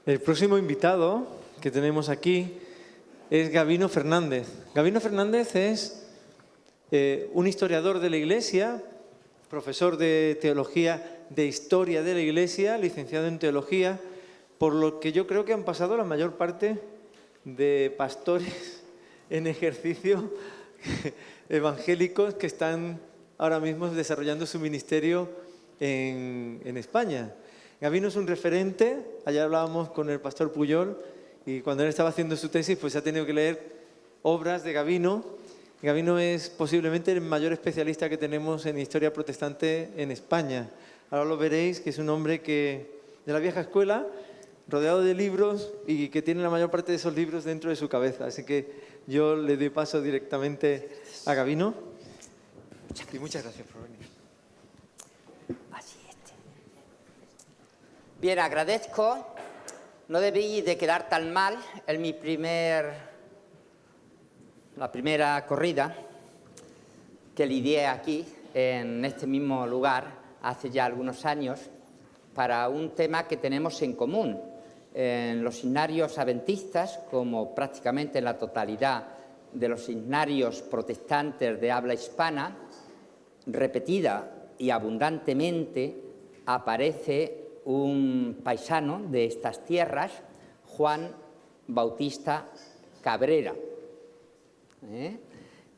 El próximo invitado que tenemos aquí es Gabino Fernández. Gabino Fernández es un historiador de la Iglesia, profesor de teología, de historia de la Iglesia, licenciado en teología, por lo que yo creo que han pasado la mayor parte de pastores en ejercicio evangélicos que están ahora mismo desarrollando su ministerio en España. Gabino es un referente. Ayer hablábamos con el pastor Puyol y cuando él estaba haciendo su tesis pues ha tenido que leer obras de Gabino. Gabino es posiblemente el mayor especialista que tenemos en historia protestante en España. Ahora lo veréis, que es un hombre de la vieja escuela, rodeado de libros y que tiene la mayor parte de esos libros dentro de su cabeza. Así que yo le doy paso directamente a Gabino. Y muchas gracias por venir. Bien, agradezco. No debí de quedar tan mal en la primera corrida que lidié aquí, en este mismo lugar, hace ya algunos años, para un tema que tenemos en común en los himnarios adventistas, como prácticamente en la totalidad de los himnarios protestantes de habla hispana. Repetida y abundantemente aparece un paisano de estas tierras, Juan Bautista Cabrera.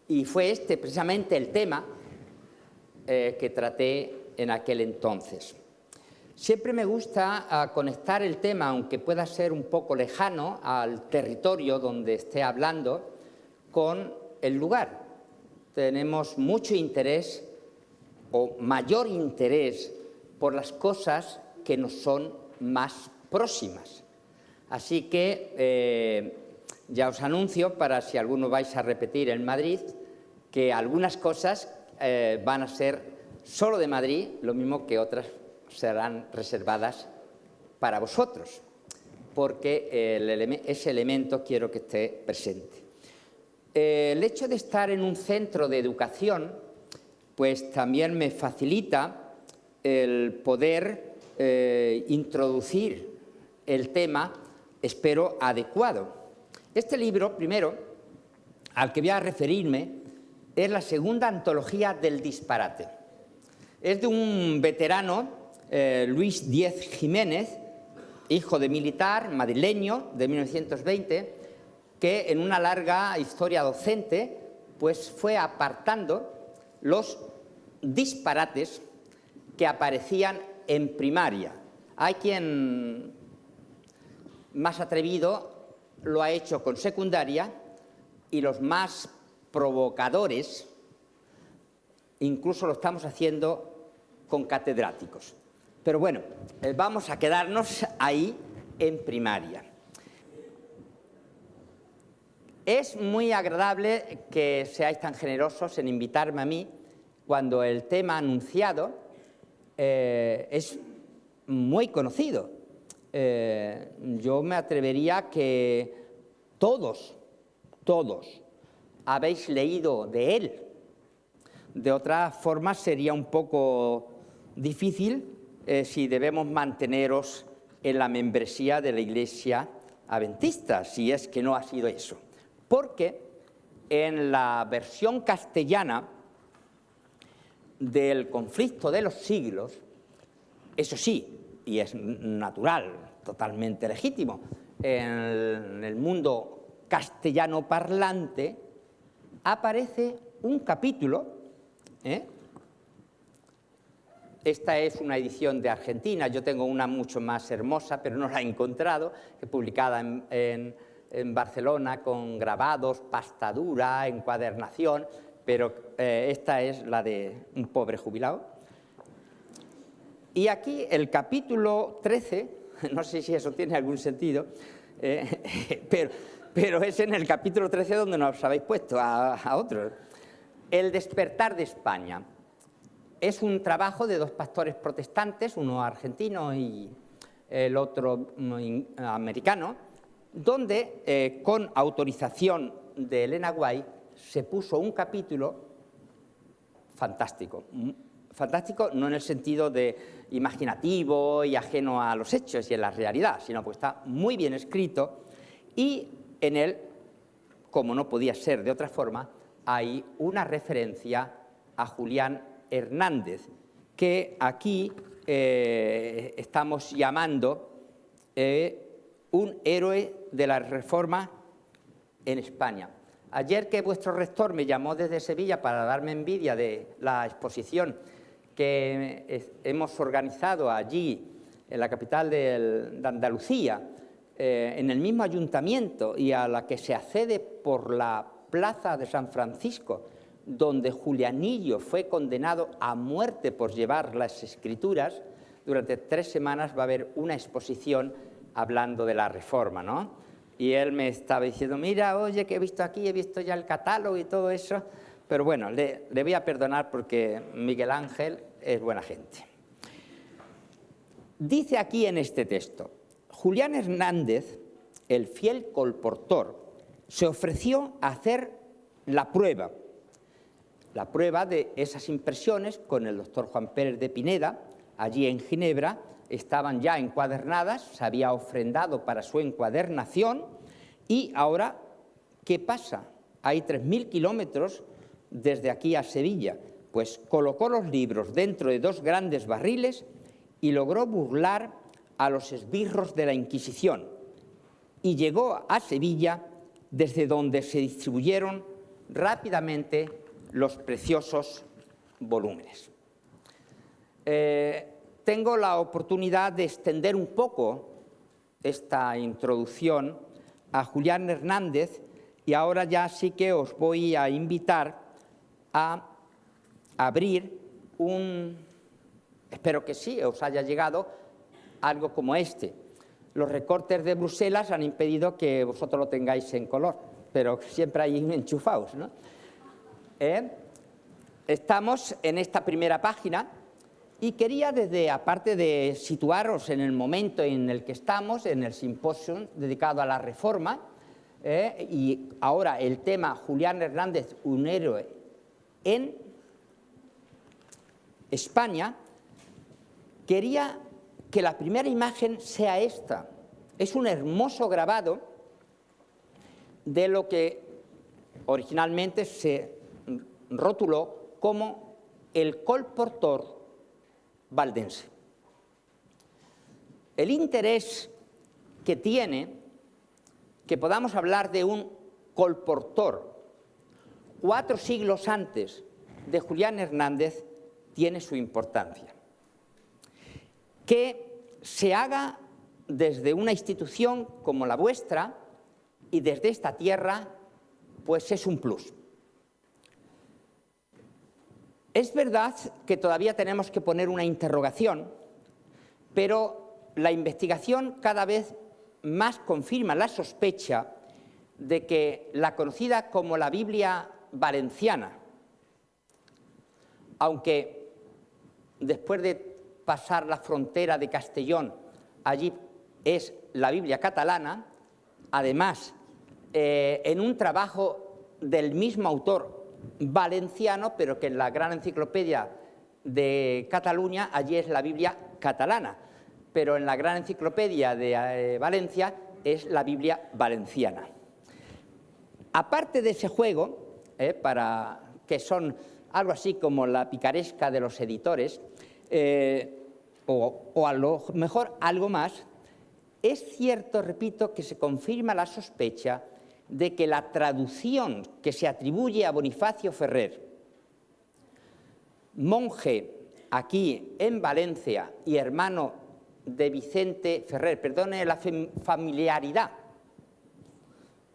Y fue este precisamente el tema que traté en aquel entonces. Siempre me gusta conectar el tema, aunque pueda ser un poco lejano al territorio donde esté hablando, con el lugar. Tenemos mucho interés o mayor interés por las cosas que nos son más próximas. Así que ya os anuncio, para si alguno vais a repetir en Madrid, que algunas cosas van a ser solo de Madrid, lo mismo que otras serán reservadas para vosotros, porque ese elemento quiero que esté presente. El hecho de estar en un centro de educación, pues también me facilita el poder introducir el tema, espero, adecuado. Este libro, primero, al que voy a referirme, es la segunda antología del disparate. Es de un veterano, Luis Díez Jiménez, hijo de militar, madrileño, de 1920, que en una larga historia docente pues fue apartando los disparates que aparecían en primaria. Hay quien más atrevido lo ha hecho con secundaria y los más provocadores incluso lo estamos haciendo con catedráticos. Pero bueno, vamos a quedarnos ahí en primaria. Es muy agradable que seáis tan generosos en invitarme a mí cuando el tema anunciado es muy conocido. Yo me atrevería que todos habéis leído de él. De otra forma sería un poco difícil si debemos manteneros en la membresía de la Iglesia Adventista, si es que no ha sido eso. Porque en la versión castellana del Conflicto de los Siglos, eso sí, y es natural, totalmente legítimo, en el mundo castellano parlante aparece un capítulo. Esta es una edición de Argentina, yo tengo una mucho más hermosa, pero no la he encontrado, publicada en Barcelona con grabados, pasta dura, encuadernación, pero esta es la de un pobre jubilado. Y aquí el capítulo 13, no sé si eso tiene algún sentido, pero es en el capítulo 13 donde nos habéis puesto a otros. El despertar de España. Es un trabajo de dos pastores protestantes, uno argentino y el otro americano, donde con autorización de Elena White se puso un capítulo fantástico, fantástico no en el sentido de imaginativo y ajeno a los hechos y a la realidad, sino porque está muy bien escrito y en él, como no podía ser de otra forma, hay una referencia a Julián Hernández, que aquí estamos llamando un héroe de la Reforma en España. Ayer que vuestro rector me llamó desde Sevilla para darme envidia de la exposición que hemos organizado allí, en la capital de Andalucía, en el mismo ayuntamiento y a la que se accede por la plaza de San Francisco, donde Julianillo fue condenado a muerte por llevar las escrituras, durante 3 semanas va a haber una exposición hablando de la Reforma, ¿no? Y él me estaba diciendo, mira, oye, que he visto aquí, he visto ya el catálogo y todo eso, pero bueno, le voy a perdonar porque Miguel Ángel es buena gente. Dice aquí en este texto, Julián Hernández, el fiel colportor, se ofreció a hacer la prueba de esas impresiones con el doctor Juan Pérez de Pineda, allí en Ginebra, estaban ya encuadernadas, se había ofrendado para su encuadernación y ahora, ¿qué pasa? Hay 3.000 kilómetros desde aquí a Sevilla, pues colocó los libros dentro de 2 grandes barriles y logró burlar a los esbirros de la Inquisición y llegó a Sevilla, desde donde se distribuyeron rápidamente los preciosos volúmenes. Tengo la oportunidad de extender un poco esta introducción a Julián Hernández y ahora ya sí que os voy a invitar a abrir espero que sí, os haya llegado algo como este. Los recortes de Bruselas han impedido que vosotros lo tengáis en color, pero siempre hay enchufados, ¿no? Estamos en esta primera página y quería, aparte de situaros en el momento en el que estamos, en el simposio dedicado a la Reforma, y ahora el tema Julián Hernández, un héroe en España, quería que la primera imagen sea esta. Es un hermoso grabado de lo que originalmente se rotuló como el colportor valdense. El interés que tiene que podamos hablar de un colportor 4 siglos antes de Julián Hernández tiene su importancia. Que se haga desde una institución como la vuestra y desde esta tierra, pues es un plus. Es verdad que todavía tenemos que poner una interrogación, pero la investigación cada vez más confirma la sospecha de que la conocida como la Biblia valenciana, aunque después de pasar la frontera de Castellón, allí es la Biblia catalana, además, en un trabajo del mismo autor valenciano, pero que en la Gran Enciclopedia de Cataluña, allí es la Biblia catalana, pero en la Gran Enciclopedia de Valencia es la Biblia valenciana. Aparte de ese juego, que son algo así como la picaresca de los editores, o a lo mejor algo más, es cierto, repito, que se confirma la sospecha de que la traducción que se atribuye a Bonifacio Ferrer, monje aquí en Valencia y hermano de Vicente Ferrer, perdone la familiaridad,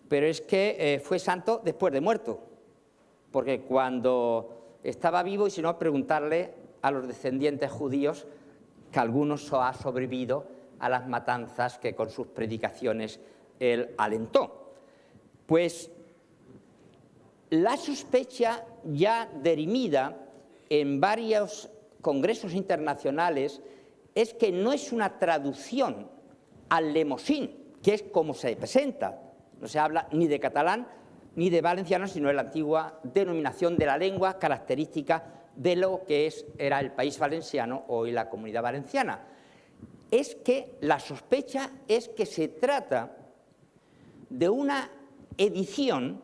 pero es que fue santo después de muerto, porque cuando estaba vivo, y si no, preguntarle a los descendientes judíos, que algunos ha sobrevivido a las matanzas que con sus predicaciones él alentó. Pues la sospecha ya dirimida en varios congresos internacionales es que no es una traducción al lemosín, que es como se presenta. No se habla ni de catalán ni de valenciano, sino de la antigua denominación de la lengua característica de lo que era el País Valenciano, hoy la Comunidad Valenciana. Es que la sospecha es que se trata de una edición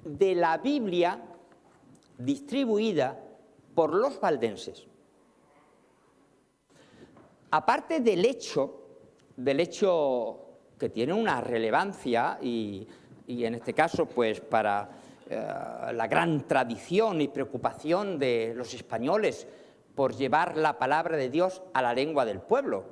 de la Biblia distribuida por los valdenses. Aparte del hecho que tiene una relevancia y en este caso pues para la gran tradición y preocupación de los españoles por llevar la palabra de Dios a la lengua del pueblo,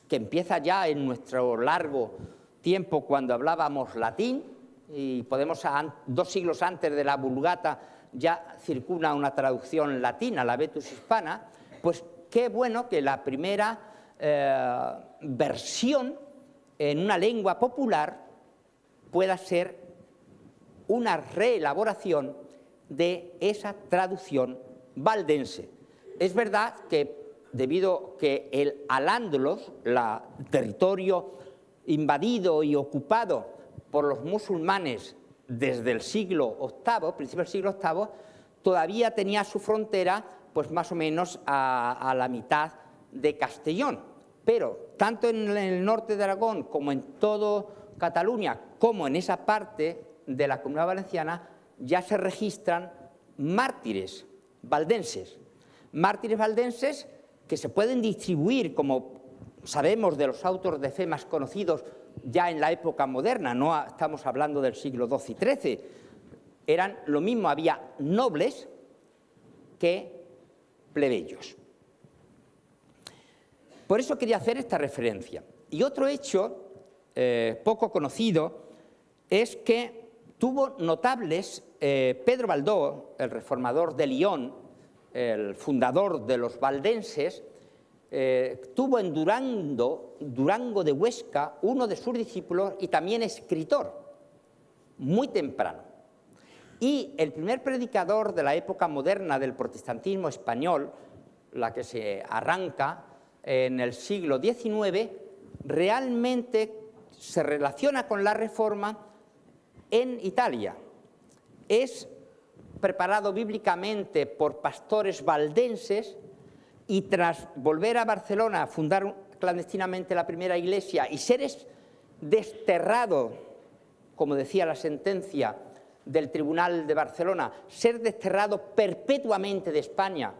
que empieza ya en nuestro largo tiempo cuando hablábamos latín, y podemos 2 siglos antes de la Vulgata ya circula una traducción latina, la Vetus Hispana. Pues qué bueno que la primera versión en una lengua popular pueda ser una reelaboración de esa traducción valdense. Es verdad que debido que el Al-Ándalus, el territorio invadido y ocupado por los musulmanes desde el siglo VIII, principio del siglo VIII, todavía tenía su frontera pues más o menos a la mitad de Castellón. Pero tanto en el norte de Aragón como en todo Cataluña, como en esa parte de la Comunidad Valenciana, ya se registran mártires valdenses. Mártires valdenses que se pueden distribuir, como sabemos de los autos de fe más conocidos, ya en la época moderna, no estamos hablando del siglo XII y XIII. Eran lo mismo, había nobles que plebeyos. Por eso quería hacer esta referencia. Y otro hecho poco conocido es que tuvo notables Pedro Baldó, el reformador de Lyon, el fundador de los valdenses, tuvo en Durango de Huesca uno de sus discípulos y también escritor, muy temprano. Y el primer predicador de la época moderna del protestantismo español, la que se arranca en el siglo XIX, realmente se relaciona con la Reforma en Italia. Es preparado bíblicamente por pastores valdenses y tras volver a Barcelona a fundar clandestinamente la primera iglesia y ser desterrado, como decía la sentencia del Tribunal de Barcelona, ser desterrado perpetuamente de España,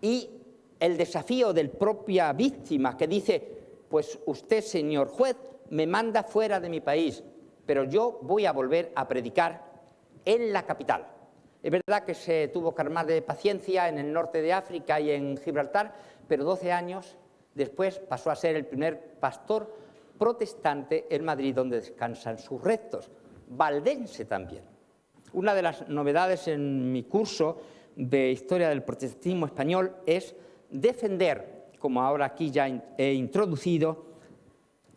y el desafío de la propia víctima que dice, pues usted, señor juez, me manda fuera de mi país, pero yo voy a volver a predicar en la capital. Es verdad que se tuvo que armar de paciencia en el norte de África y en Gibraltar, pero 12 años después pasó a ser el primer pastor protestante en Madrid, donde descansan sus restos, valdense también. Una de las novedades en mi curso de Historia del Protestantismo Español es defender, como ahora aquí ya he introducido,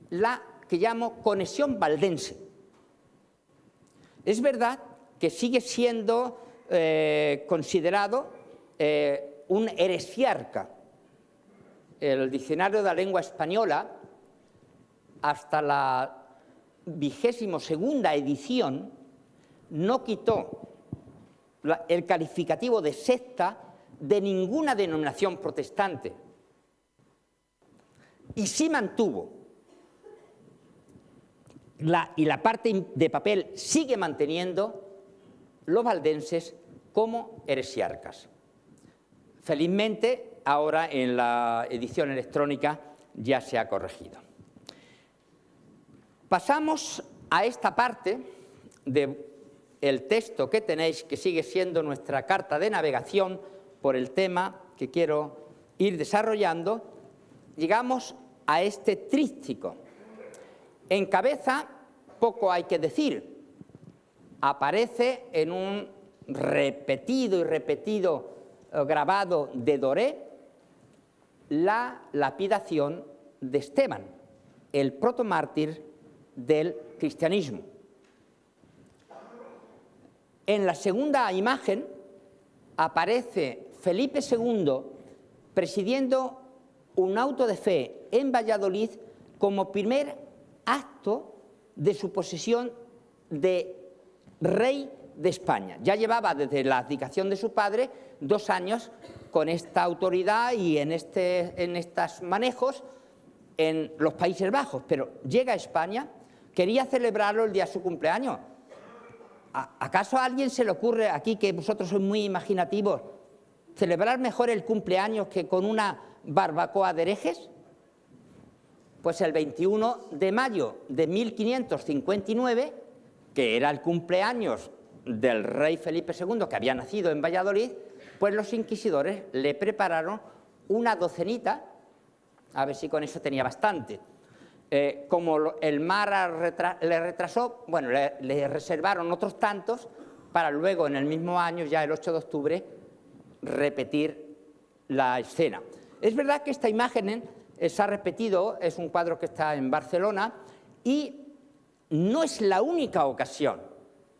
la que llamo conexión valdense. Es verdad que sigue siendo considerado un heresiarca. El Diccionario de la Lengua Española, hasta la 22ª edición, no quitó el calificativo de secta de ninguna denominación protestante, y sí mantuvo, y la parte de papel sigue manteniendo, los valdenses como heresiarcas. Felizmente, ahora en la edición electrónica ya se ha corregido. Pasamos a esta parte del texto que tenéis, que sigue siendo nuestra carta de navegación por el tema que quiero ir desarrollando. Llegamos a este tríptico. En cabeza, poco hay que decir. Aparece en un repetido y repetido grabado de Doré la lapidación de Esteban, el protomártir del cristianismo. En la segunda imagen aparece Felipe II presidiendo un auto de fe en Valladolid como primer acto de su posesión de rey de España. Ya llevaba desde la abdicación de su padre 2 años con esta autoridad y en estos manejos en los Países Bajos, pero llega a España, quería celebrarlo el día de su cumpleaños. ¿Acaso a alguien se le ocurre aquí, que vosotros sois muy imaginativos, celebrar mejor el cumpleaños que con una barbacoa de herejes? Pues el 21 de mayo de 1559, que era el cumpleaños del rey Felipe II, que había nacido en Valladolid, pues los inquisidores le prepararon una docenita, a ver si con eso tenía bastante. Como el mar le retrasó, bueno, le reservaron otros tantos para luego, en el mismo año, ya el 8 de octubre, repetir la escena. Es verdad que esta imagen se ha repetido, es un cuadro que está en Barcelona, y no es la única ocasión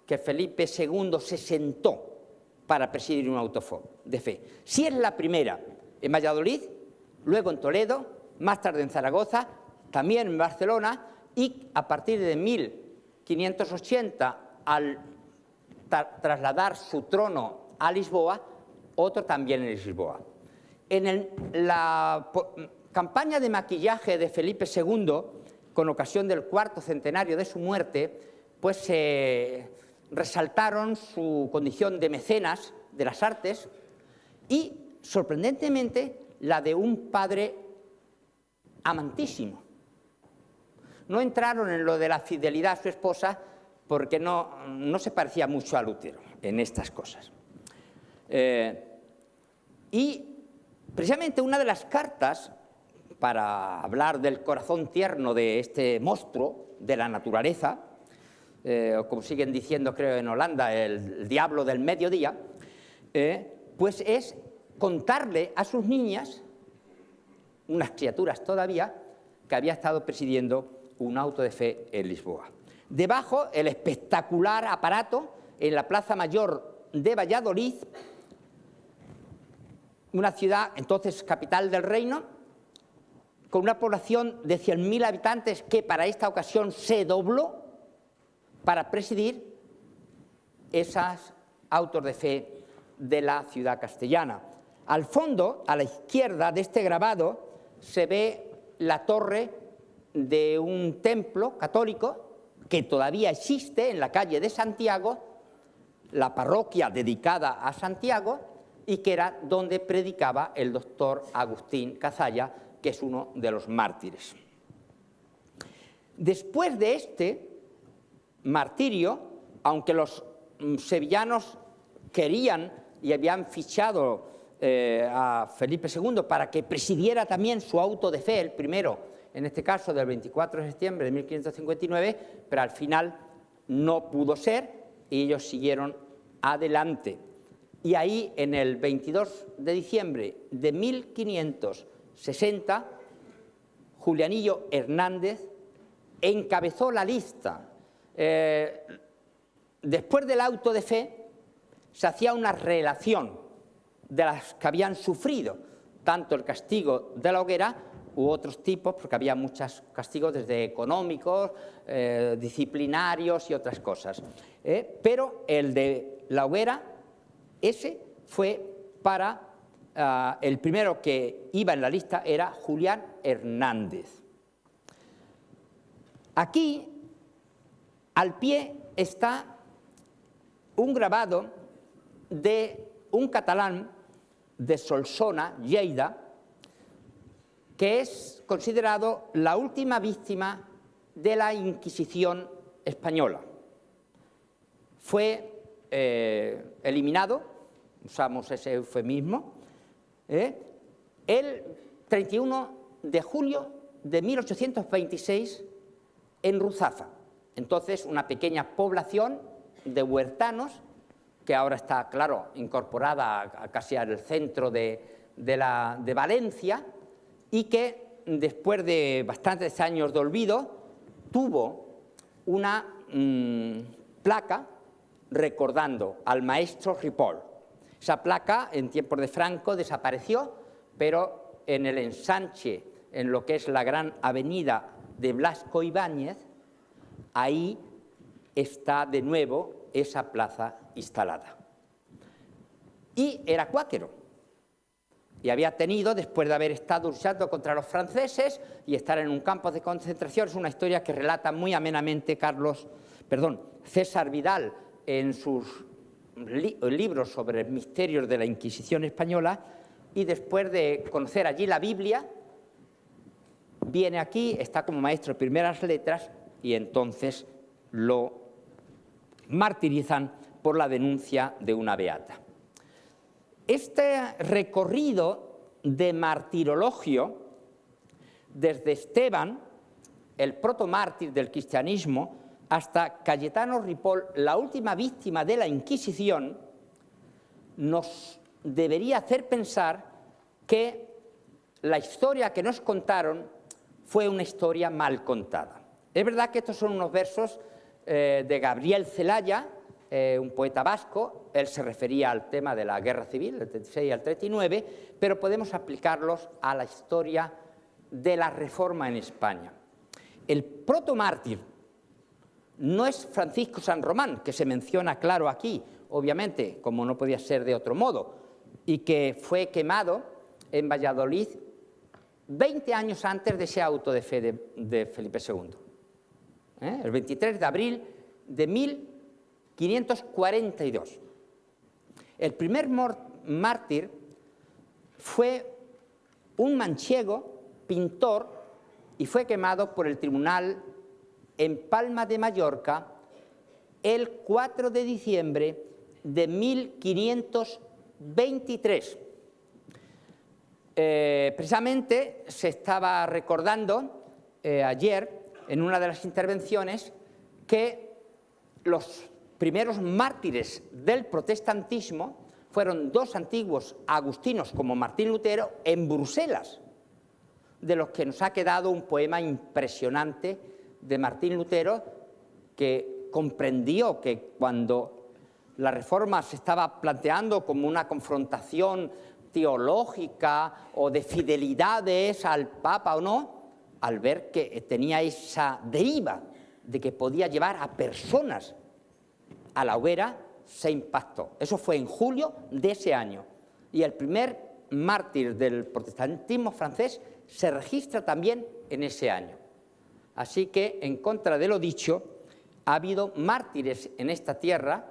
que Felipe II se sentó para presidir un auto de fe. Sí es la primera en Valladolid, luego en Toledo, más tarde en Zaragoza, también en Barcelona, y a partir de 1580, al trasladar su trono a Lisboa, otro también en Lisboa. En la campaña de maquillaje de Felipe II, con ocasión del 4º centenario de su muerte, pues se resaltaron su condición de mecenas de las artes y, sorprendentemente, la de un padre amantísimo. No entraron en lo de la fidelidad a su esposa porque no se parecía mucho a Lutero en estas cosas. Y precisamente una de las cartas para hablar del corazón tierno de este monstruo de la naturaleza, o como siguen diciendo creo en Holanda, el diablo del mediodía, pues es contarle a sus niñas, unas criaturas todavía, que había estado presidiendo un auto de fe en Lisboa. Debajo, el espectacular aparato en la Plaza Mayor de Valladolid, una ciudad entonces capital del reino, con una población de 100.000 habitantes que para esta ocasión se dobló para presidir esos autos de fe de la ciudad castellana. Al fondo, a la izquierda de este grabado, se ve la torre de un templo católico que todavía existe en la calle de Santiago, la parroquia dedicada a Santiago, y que era donde predicaba el doctor Agustín Cazalla, que es uno de los mártires. Después de este martirio, aunque los sevillanos querían y habían fichado a Felipe II para que presidiera también su auto de fe, el primero, en este caso del 24 de septiembre de 1559, pero al final no pudo ser y ellos siguieron adelante. Y ahí, en el 22 de diciembre de 1560, Julianillo Hernández encabezó la lista. Después del auto de fe se hacía una relación de las que habían sufrido, tanto el castigo de la hoguera u otros tipos, porque había muchos castigos desde económicos, disciplinarios y otras cosas. Pero el de la hoguera, ese fue para el primero que iba en la lista, era Julián Hernández. Aquí, al pie, está un grabado de un catalán de Solsona, Lleida, que es considerado la última víctima de la Inquisición española. Fue eliminado, usamos ese eufemismo, el 31 de julio de 1826 en Ruzafa. Entonces, una pequeña población de huertanos, que ahora está, claro, incorporada casi al centro de Valencia, y que después de bastantes años de olvido tuvo una placa recordando al maestro Ripoll. Esa placa en tiempos de Franco desapareció, pero en el ensanche, en lo que es la gran avenida de Blasco Ibáñez, ahí está de nuevo esa plaza instalada. Y era cuáquero. Y había tenido, después de haber estado luchando contra los franceses y estar en un campo de concentración, es una historia que relata muy amenamente César Vidal en sus libros sobre misterios de la Inquisición española, y después de conocer allí la Biblia, viene aquí, está como maestro de primeras letras, y entonces lo martirizan por la denuncia de una beata. Este recorrido de martirologio, desde Esteban, el protomártir del cristianismo, hasta Cayetano Ripoll, la última víctima de la Inquisición, nos debería hacer pensar que la historia que nos contaron fue una historia mal contada. Es verdad que estos son unos versos de Gabriel Celaya, un poeta vasco. Él se refería al tema de la guerra civil, del 36 al 39, pero podemos aplicarlos a la historia de la Reforma en España. El protomártir no es Francisco San Román, que se menciona claro aquí, obviamente, como no podía ser de otro modo, y que fue quemado en Valladolid 20 años antes de ese auto de fe de Felipe II. El 23 de abril de 1542. El primer mártir fue un manchego, pintor, y fue quemado por el tribunal en Palma de Mallorca el 4 de diciembre de 1523. Precisamente se estaba recordando ayer en una de las intervenciones que los primeros mártires del protestantismo fueron dos antiguos agustinos como Martín Lutero en Bruselas, de los que nos ha quedado un poema impresionante de Martín Lutero, que comprendió que cuando la Reforma se estaba planteando como una confrontación teológica o de fidelidades al Papa o no, al ver que tenía esa deriva de que podía llevar a personas a la hoguera, se impactó. Eso fue en julio de ese año. Y el primer mártir del protestantismo francés se registra también en ese año. Así que, en contra de lo dicho, ha habido mártires en esta tierra,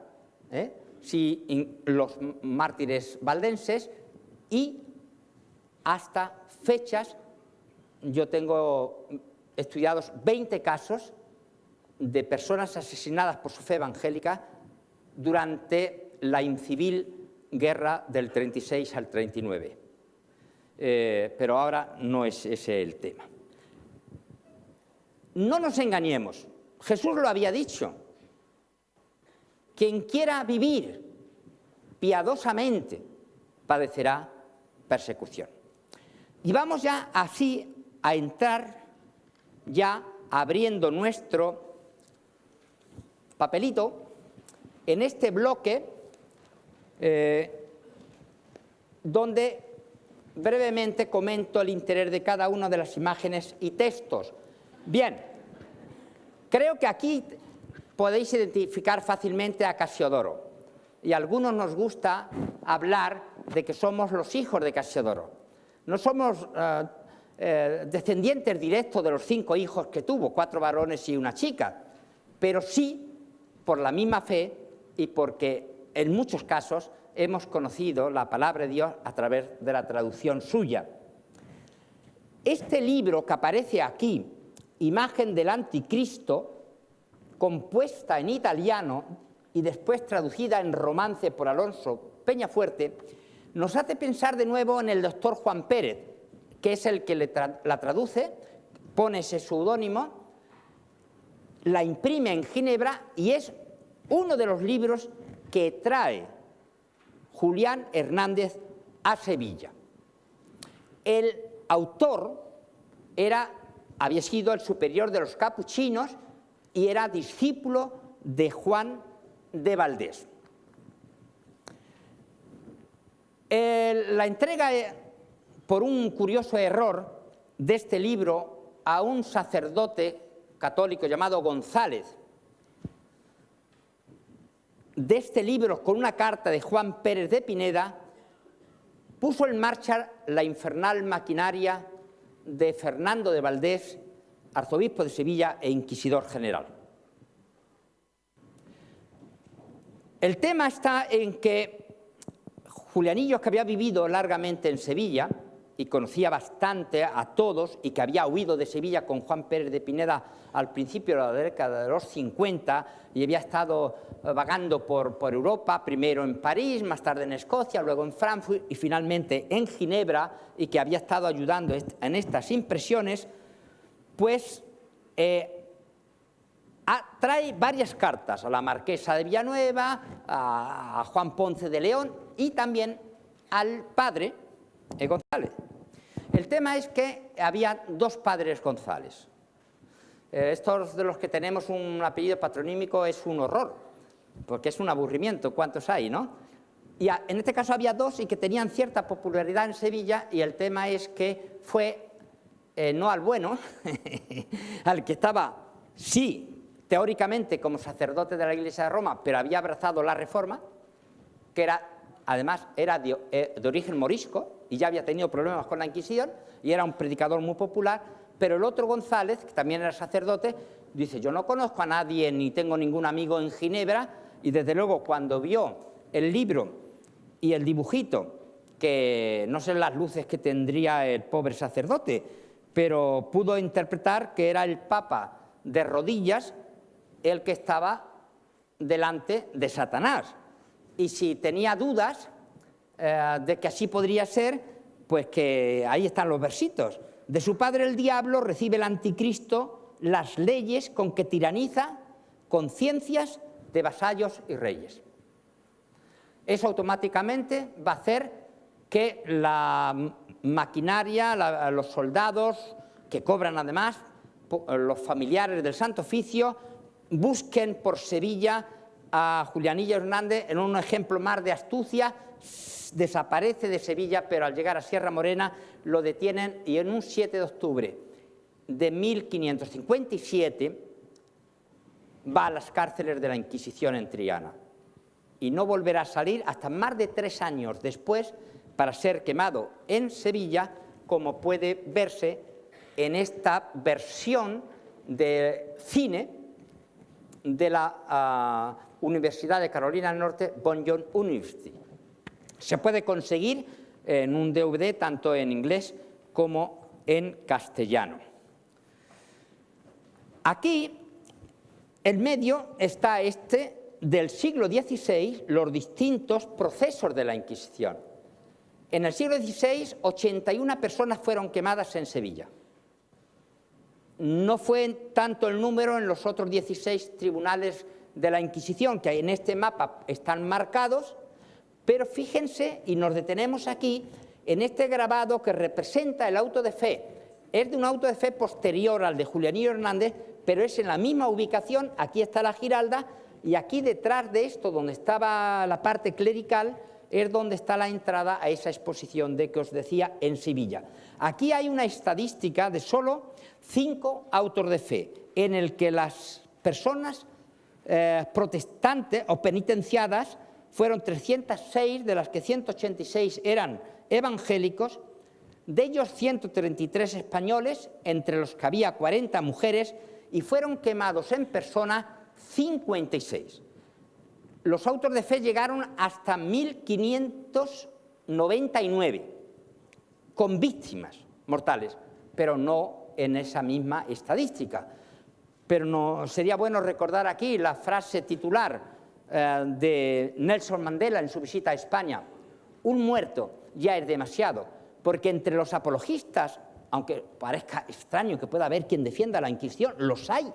los mártires valdenses, y hasta fechas, yo tengo estudiados 20 casos de personas asesinadas por su fe evangélica durante la incivil guerra del 36 al 39. Pero ahora no es ese el tema. No nos engañemos, Jesús lo había dicho: quien quiera vivir piadosamente padecerá persecución. Y vamos ya así a entrar, ya abriendo nuestro papelito, en este bloque donde brevemente comento el interés de cada una de las imágenes y textos. Bien, creo que aquí podéis identificar fácilmente a Casiodoro, y a algunos nos gusta hablar de que somos los hijos de Casiodoro. No somos descendientes directos de los 5 hijos que tuvo, 4 varones y una chica, pero sí por la misma fe y porque en muchos casos hemos conocido la palabra de Dios a través de la traducción suya. Este libro que aparece aquí, Imagen del Anticristo, compuesta en italiano y después traducida en romance por Alonso Peñafuerte, nos hace pensar de nuevo en el doctor Juan Pérez, que es el que la traduce, pone ese seudónimo, la imprime en Ginebra y es uno de los libros que trae Julián Hernández a Sevilla. El autor había sido el superior de los capuchinos y era discípulo de Juan de Valdés. La entrega por un curioso error de este libro a un sacerdote católico llamado González de este libro con una carta de Juan Pérez de Pineda, puso en marcha la infernal maquinaria de Fernando de Valdés, arzobispo de Sevilla e inquisidor general. El tema está en que Julianillos, que había vivido largamente en Sevilla y conocía bastante a todos y que había huido de Sevilla con Juan Pérez de Pineda al principio de la década de los 50 y había estado vagando por Europa, primero en París, más tarde en Escocia, luego en Frankfurt y finalmente en Ginebra, y que había estado ayudando en estas impresiones, pues trae varias cartas a la marquesa de Villanueva, a Juan Ponce de León y también al padre González. El tema es que había dos padres González. Estos de los que tenemos un apellido patronímico es un horror, porque es un aburrimiento, ¿cuántos hay, no? Y en este caso había dos y que tenían cierta popularidad en Sevilla, y el tema es que fue, no al bueno, al que estaba, sí, teóricamente como sacerdote de la Iglesia de Roma, pero había abrazado la Reforma, que además era de origen morisco y ya había tenido problemas con la Inquisición y era un predicador muy popular, pero el otro González, que también era sacerdote, dice: yo no conozco a nadie ni tengo ningún amigo en Ginebra, y desde luego cuando vio el libro y el dibujito, que no sé las luces que tendría el pobre sacerdote, pero pudo interpretar que era el Papa de rodillas el que estaba delante de Satanás. Y si tenía dudas de que así podría ser, pues que ahí están los versitos. De su padre el diablo recibe el anticristo las leyes con que tiraniza conciencias de vasallos y reyes. Eso automáticamente va a hacer que la maquinaria, los soldados que cobran además, los familiares del Santo Oficio, busquen por Sevilla a Julianillo Hernández en un ejemplo más de astucia. Desaparece de Sevilla, pero al llegar a Sierra Morena lo detienen y en un 7 de octubre de 1557 va a las cárceles de la Inquisición en Triana y no volverá a salir hasta más de 3 años después para ser quemado en Sevilla, como puede verse en esta versión de cine de la Universidad de Carolina del Norte, Bonn University. Se puede conseguir en un DVD tanto en inglés como en castellano. Aquí, en medio, está del siglo XVI, los distintos procesos de la Inquisición. En el siglo XVI, 81 personas fueron quemadas en Sevilla. No fue tanto el número en los otros 16 tribunales de la Inquisición, que en este mapa están marcados, pero fíjense, y nos detenemos aquí, en este grabado que representa el auto de fe. Es de un auto de fe posterior al de Julianillo Hernández, pero es en la misma ubicación. Aquí está la Giralda, y aquí detrás de esto, donde estaba la parte clerical, es donde está la entrada a esa exposición de que os decía en Sevilla. Aquí hay una estadística de solo 5 autos de fe, en el que las personas protestantes o penitenciadas fueron 306, de las que 186 eran evangélicos, de ellos 133 españoles, entre los que había 40 mujeres, y fueron quemados en persona 56. Los autos de fe llegaron hasta 1599, con víctimas mortales, pero no en esa misma estadística. Pero no, sería bueno recordar aquí la frase titular de Nelson Mandela en su visita a España: un muerto ya es demasiado, porque entre los apologistas, aunque parezca extraño que pueda haber quien defienda la Inquisición, los hay.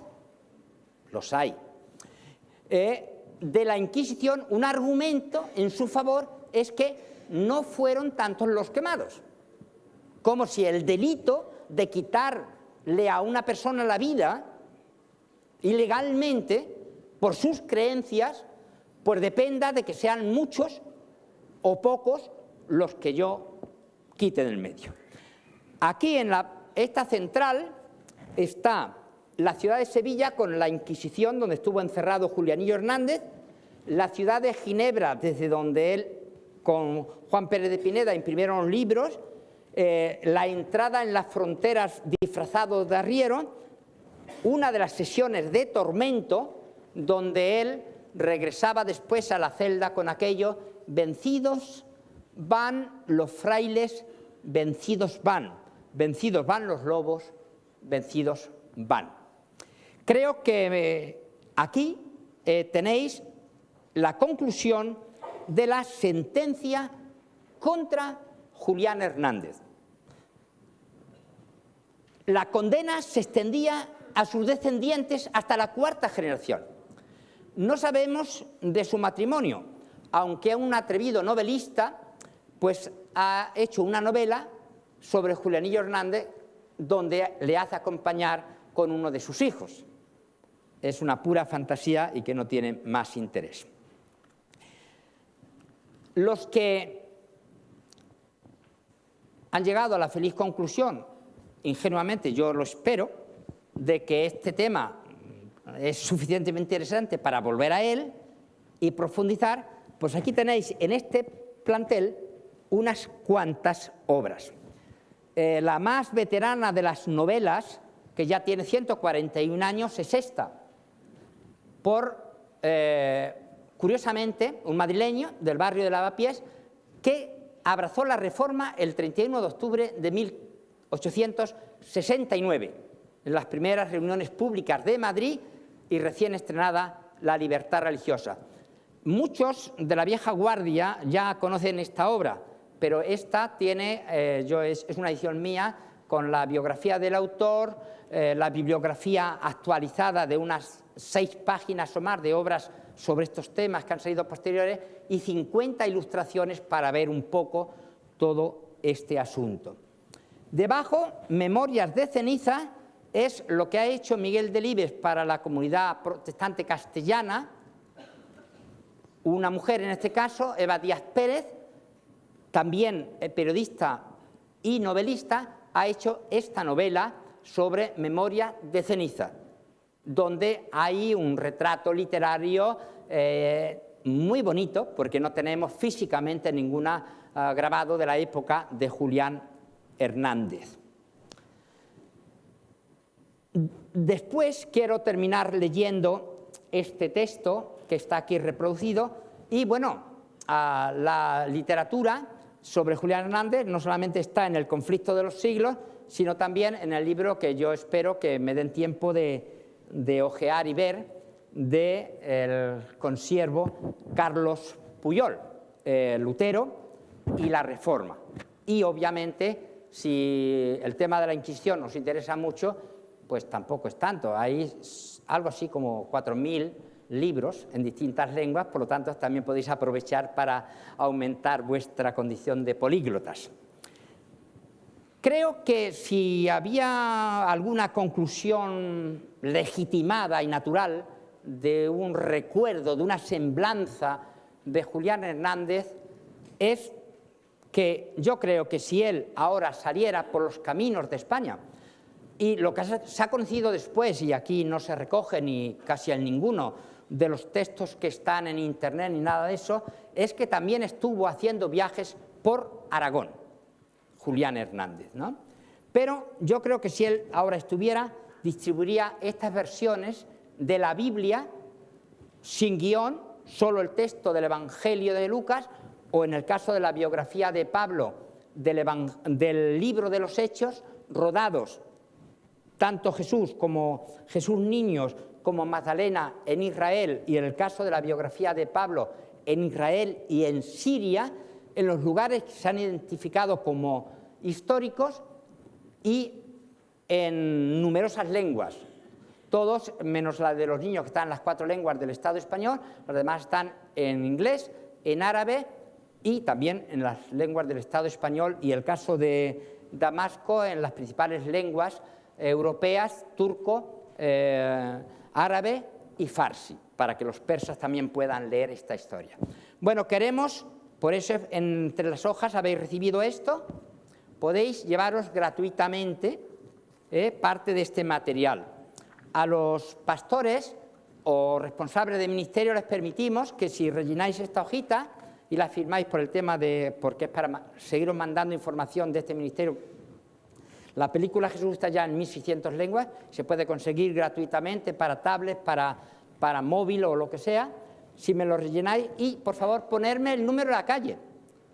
De la Inquisición, un argumento en su favor es que no fueron tantos los quemados, como si el delito de quitarle a una persona la vida ilegalmente por sus creencias, pues dependa de que sean muchos o pocos los que yo quite del medio. Aquí en esta central está la ciudad de Sevilla con la Inquisición, donde estuvo encerrado Julianillo Hernández, la ciudad de Ginebra, desde donde él con Juan Pérez de Pineda imprimieron libros, la entrada en las fronteras disfrazado de arriero, una de las sesiones de tormento, donde él regresaba después a la celda con aquello: vencidos van los frailes, vencidos van los lobos, vencidos van. Creo que aquí tenéis la conclusión de la sentencia contra Julián Hernández. La condena se extendía a sus descendientes hasta la cuarta generación. No sabemos de su matrimonio, aunque un atrevido novelista pues ha hecho una novela sobre Julianillo Hernández donde le hace acompañar con uno de sus hijos. Es una pura fantasía y que no tiene más interés. Los que han llegado a la feliz conclusión, ingenuamente yo lo espero, de que este tema es suficientemente interesante para volver a él y profundizar, pues aquí tenéis en este plantel unas cuantas obras. La más veterana de las novelas, que ya tiene 141 años, es esta, por, curiosamente, un madrileño del barrio de Lavapiés que abrazó la Reforma el 31 de octubre de 1869, en las primeras reuniones públicas de Madrid y recién estrenada La libertad religiosa. Muchos de la vieja guardia ya conocen esta obra, pero esta tiene, es una edición mía con la biografía del autor, la bibliografía actualizada de unas 6 páginas o más de obras sobre estos temas que han salido posteriores y 50 ilustraciones para ver un poco todo este asunto. Debajo, Memorias de ceniza, es lo que ha hecho Miguel Delibes para la comunidad protestante castellana. Una mujer, en este caso, Eva Díaz Pérez, también periodista y novelista, ha hecho esta novela sobre Memoria de ceniza, donde hay un retrato literario muy bonito, porque no tenemos físicamente ninguna grabado de la época de Julián Hernández. Después quiero terminar leyendo este texto que está aquí reproducido y bueno, la literatura sobre Julián Hernández no solamente está en El conflicto de los siglos, sino también en el libro que yo espero que me den tiempo de ojear y ver, del consiervo Carlos Puyol, Lutero y la Reforma. Y obviamente, si el tema de la Inquisición nos interesa mucho, pues tampoco es tanto. Hay algo así como 4.000 libros en distintas lenguas, por lo tanto también podéis aprovechar para aumentar vuestra condición de políglotas. Creo que si había alguna conclusión legitimada y natural de un recuerdo, de una semblanza de Julián Hernández, es que yo creo que si él ahora saliera por los caminos de España, y lo que se ha conocido después, y aquí no se recoge ni casi en ninguno de los textos que están en internet ni nada de eso, es que también estuvo haciendo viajes por Aragón, Julián Hernández, ¿no? Pero yo creo que si él ahora estuviera, distribuiría estas versiones de la Biblia sin guión, solo el texto del Evangelio de Lucas, o en el caso de la biografía de Pablo, del libro de los Hechos, rodados tanto Jesús como Jesús niños, como Magdalena en Israel, y en el caso de la biografía de Pablo en Israel y en Siria, en los lugares que se han identificado como históricos y en numerosas lenguas. Todos, menos la de los niños que están en las 4 lenguas del Estado español, los demás están en inglés, en árabe y también en las lenguas del Estado español, y el caso de Damasco en las principales lenguas europeas, turco, árabe y farsi, para que los persas también puedan leer esta historia. Bueno, queremos, por eso entre las hojas habéis recibido esto, podéis llevaros gratuitamente parte de este material. A los pastores o responsables de ministerio les permitimos que si rellenáis esta hojita y la firmáis por el tema de, porque es para seguiros mandando información de este ministerio. La película Jesús está ya en 1600 lenguas, se puede conseguir gratuitamente para tablets, para móvil o lo que sea, si me lo rellenáis, y por favor ponerme el número de la calle.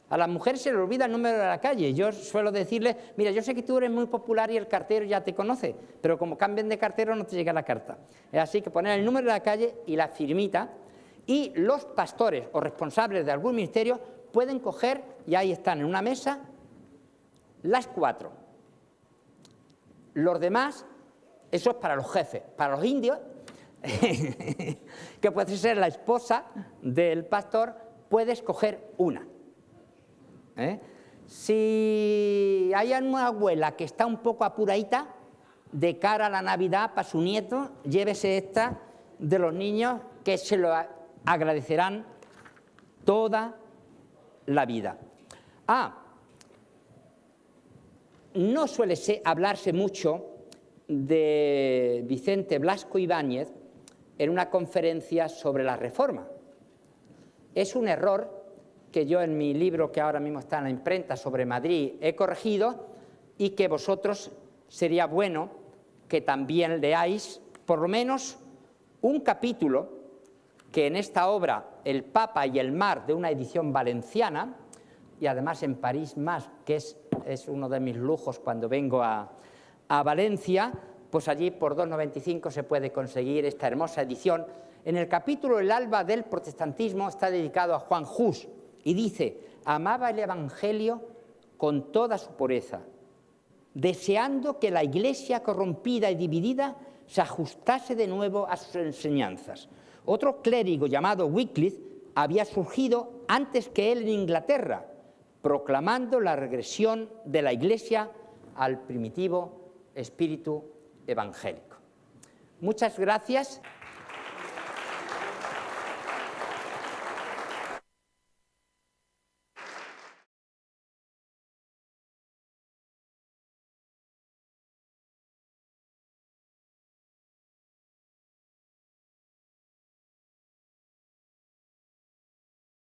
A las mujeres se les olvida el número de la calle. Yo suelo decirles, mira, yo sé que tú eres muy popular y el cartero ya te conoce, pero como cambien de cartero no te llega la carta. Es así que poner el número de la calle y la firmita, y los pastores o responsables de algún ministerio pueden coger, y ahí están en una mesa, las 4. Los demás, eso es para los jefes. Para los indios, que puede ser la esposa del pastor, puede escoger una. Si hay una abuela que está un poco apuradita de cara a la Navidad para su nieto, llévese esta de los niños, que se lo agradecerán toda la vida. No suele hablarse mucho de Vicente Blasco Ibáñez en una conferencia sobre la Reforma. Es un error que yo en mi libro, que ahora mismo está en la imprenta, sobre Madrid, he corregido, y que vosotros sería bueno que también leáis por lo menos un capítulo que en esta obra, El Papa y el Mar, de una edición valenciana, y además en París Más, que es uno de mis lujos cuando vengo a Valencia, pues allí por 2,95 se puede conseguir esta hermosa edición. En el capítulo El alba del protestantismo está dedicado a Juan Hus, y dice: amaba el Evangelio con toda su pureza, deseando que la Iglesia corrompida y dividida se ajustase de nuevo a sus enseñanzas. Otro clérigo llamado Wycliffe había surgido antes que él en Inglaterra, proclamando la regresión de la Iglesia al primitivo espíritu evangélico. Muchas gracias.